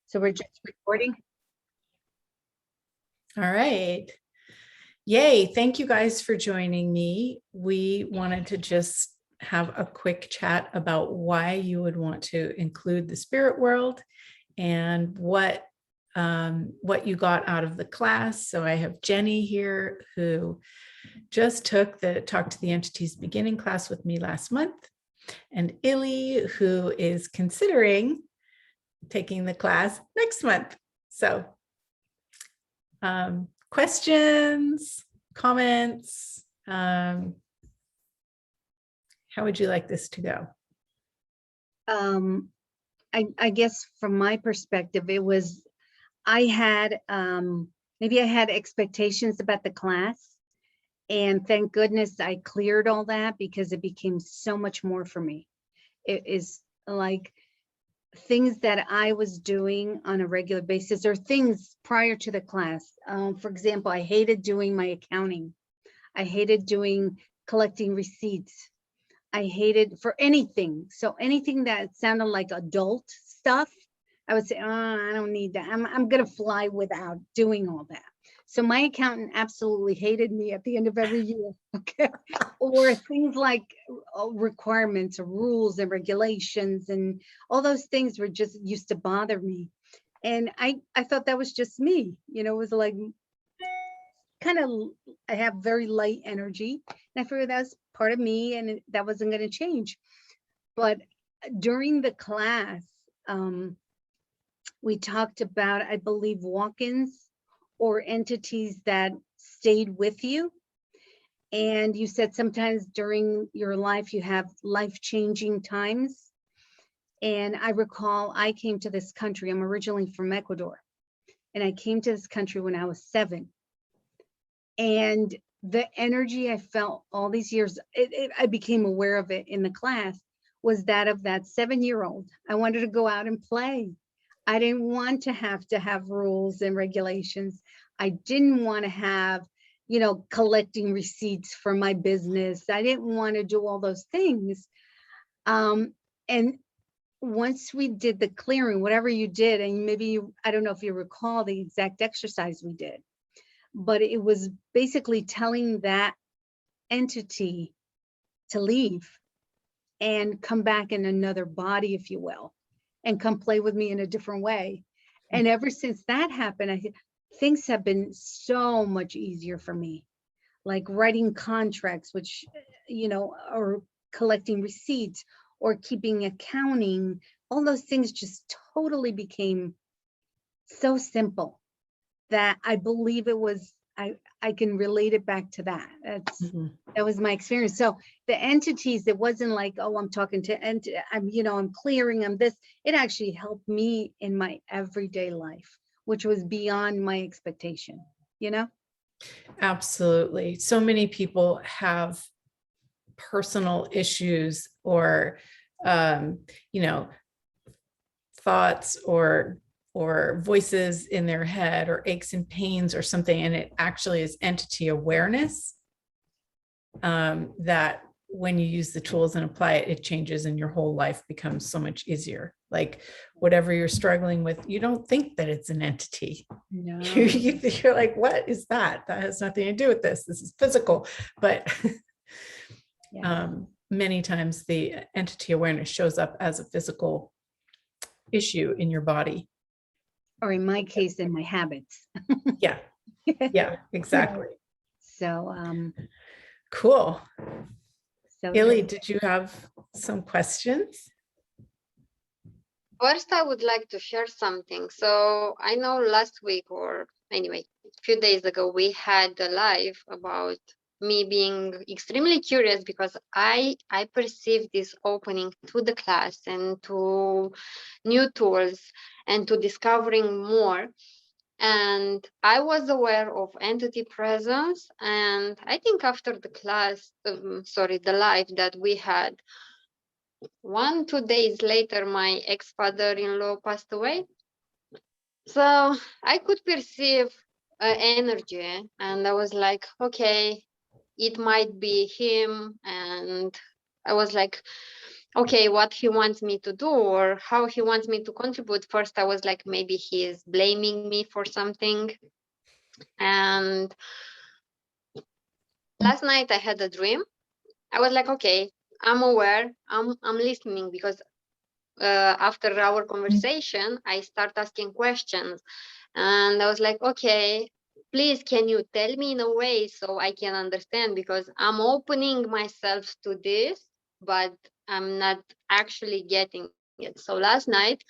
So we're just recording. All right. Yay. Thank you guys for joining me. We wanted to just have a quick chat about why you would want to include the spirit world and what you got out of the class. So I have Jenny here who just took the Talk to the Entities Beginning class with me last month, and Illy, who is considering taking the class next month. So questions, comments, how would you like this to go? I guess from my perspective, it was, I had, maybe I had expectations about the class, and thank goodness I cleared all that because it became so much more for me. It is like things that I was doing on a regular basis or things prior to the class. For example, I hated doing my accounting. I hated doing collecting receipts. I hated for anything. So anything that sounded like adult stuff, I would say, oh, I don't need that. I'm going to fly without doing all that. So my accountant absolutely hated me at the end of every year. Okay. Or things like requirements or rules and regulations and all those things were just used to bother me. And I thought that was just me, you know, it was like kind of, I have very light energy, and I figured that's part of me and that wasn't going to change. But during the class, we talked about, I believe, walk-ins or entities that stayed with you. And you said sometimes during your life, you have life-changing times. And I recall I came to this country, I'm originally from Ecuador, and I came to this country when I was 7. And the energy I felt all these years, I became aware of it in the class, was that of that 7-year-old. I wanted to go out and play. I didn't want to have rules and regulations. I didn't want to have, you know, collecting receipts for my business. I didn't want to do all those things. And once we did the clearing, whatever you did, and maybe you, I don't know if you recall the exact exercise we did, but it was basically telling that entity to leave and come back in another body, if you will, and come play with me in a different way. And ever since that happened, things have been so much easier for me, like writing contracts, which, you know, or collecting receipts or keeping accounting. All those things just totally became so simple that I believe it was, I can relate it back to that. That was my experience. So the entities, it wasn't like, oh, I'm talking to, and I'm, you know, I'm clearing, I'm this. It actually helped me in my everyday life, which was beyond my expectation, you know? Absolutely. So many people have personal issues or, you know, thoughts or voices in their head or aches and pains or something, and it actually is entity awareness, that when you use the tools and apply it, it changes and your whole life becomes so much easier. Like whatever you're struggling with, you don't think that it's an entity. No. You're like, what is that? That has nothing to do with this. This is physical. But Yeah. Many times the entity awareness shows up as a physical issue in your body. Or in my case, in my habits. Yeah. Yeah, exactly. So, cool. so Illy, did you have some questions? First, I would like to share something. So I know last week, or anyway, a few days ago, we had a live about me being extremely curious because I perceived this opening to the class and to new tools and to discovering more. And I was aware of entity presence. And I think after the class, the live that we had, 2 days later, my ex-father-in-law passed away. So I could perceive energy, and I was like, okay, it might be him. And I was like, okay, what he wants me to do or how he wants me to contribute. First, I was like, maybe he is blaming me for something. And last night I had a dream. I was like, okay, I'm aware, I'm listening, because after our conversation, I start asking questions, and I was like, okay, please, can you tell me in a way so I can understand, because I'm opening myself to this, but I'm not actually getting it. So last night,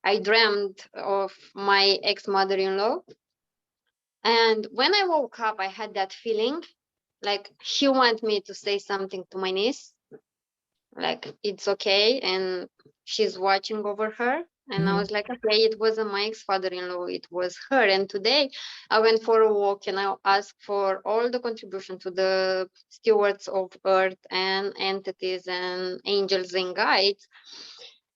I dreamed of my ex-mother-in-law, and when I woke up, I had that feeling like he wanted me to say something to my niece, like it's okay, and she's watching over her. And I Mhm. was like, okay, it wasn't my ex-father-in-law, it was her. And today I went for a walk and I asked for all the contribution to the stewards of earth and entities and angels and guides.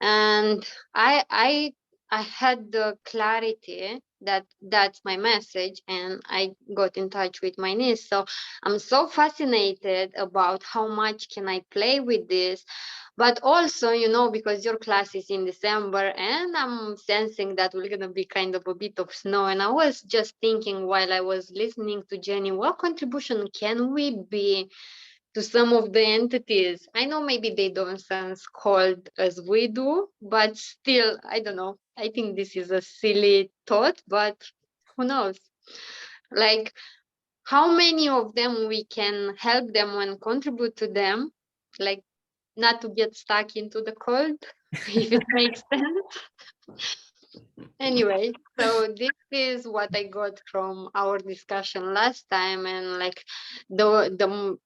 And I had the clarity that that's my message, and I got in touch with my niece. So I'm so fascinated about how much can I play with this. But also, because your class is in December, and I'm sensing that we're gonna be kind of a bit of snow. And I was just thinking while I was listening to Jenny, what contribution can we be to some of the entities? I know maybe they don't sense cold as we do, but still, I don't know. I think this is a silly thought, but who knows? Like, how many of them we can help them and contribute to them, like not to get stuck into the cold, if it makes sense. Anyway, so this is what I got from our discussion last time, and like the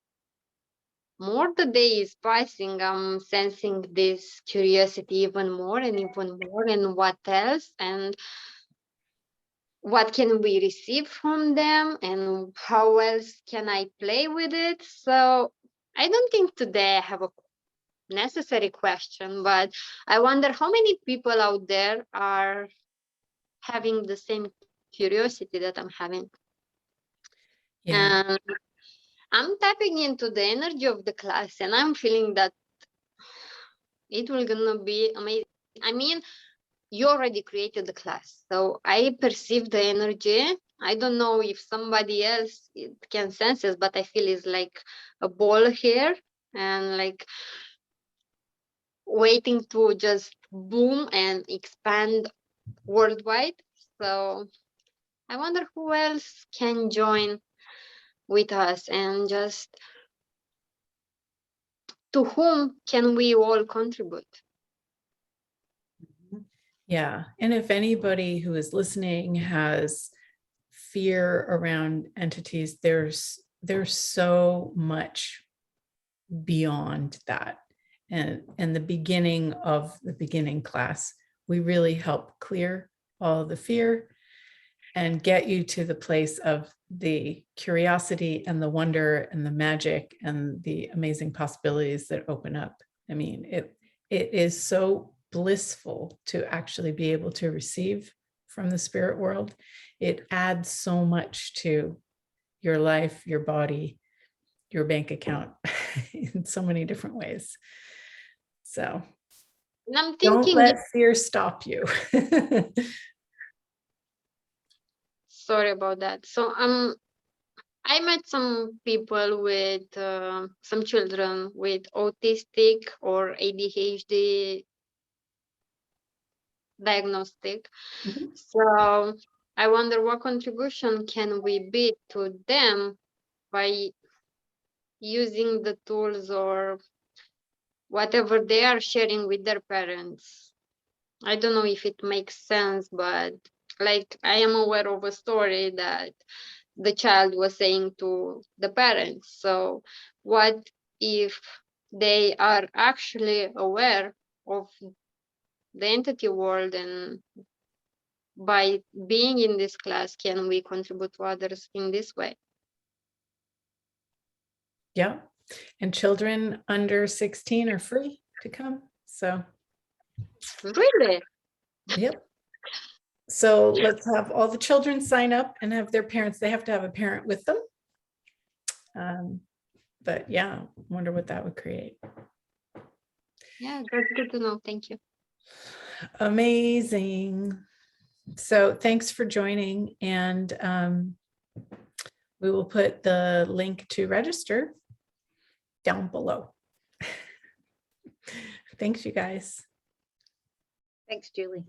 more the day is passing, I'm sensing this curiosity even more and even more. And what else? And what can we receive from them? And how else can I play with it? So I don't think today I have a necessary question, but I wonder how many people out there are having the same curiosity that I'm having. Yeah. And I'm tapping into the energy of the class, and I'm feeling that it will gonna be amazing. I mean, you already created the class, so I perceive the energy. I don't know if somebody else can sense it, but I feel it's like a ball here, and like waiting to just boom and expand worldwide. So I wonder who else can join with us, and just to whom can we all contribute. Yeah. And if anybody who is listening has fear around entities, there's so much beyond that. And the beginning of the beginning class, we really help clear all the fear and get you to the place of the curiosity and the wonder and the magic and the amazing possibilities that open up. I mean, it is so blissful to actually be able to receive from the spirit world. It adds so much to your life, your body, your bank account in so many different ways. So And I'm don't thinking, let fear stop you. sorry about that. So I met some people with some children with autistic or ADHD diagnostic. Mhm. So I wonder what contribution can we be to them by using the tools or whatever they are sharing with their parents. I don't know if it makes sense, but like I am aware of a story that the child was saying to the parents. So what if they are actually aware of the entity world, and by being in this class, can we contribute to others in this way? Yeah. And children under 16 are free to come. So, Really? yep. So let's have all the children sign up and have their parents. They have to have a parent with them. But yeah, wonder what that would create. Yeah, that's good to know. Thank you. Amazing. So thanks for joining, and we will put the link to register down below. Thanks, you guys. Thanks, Julie.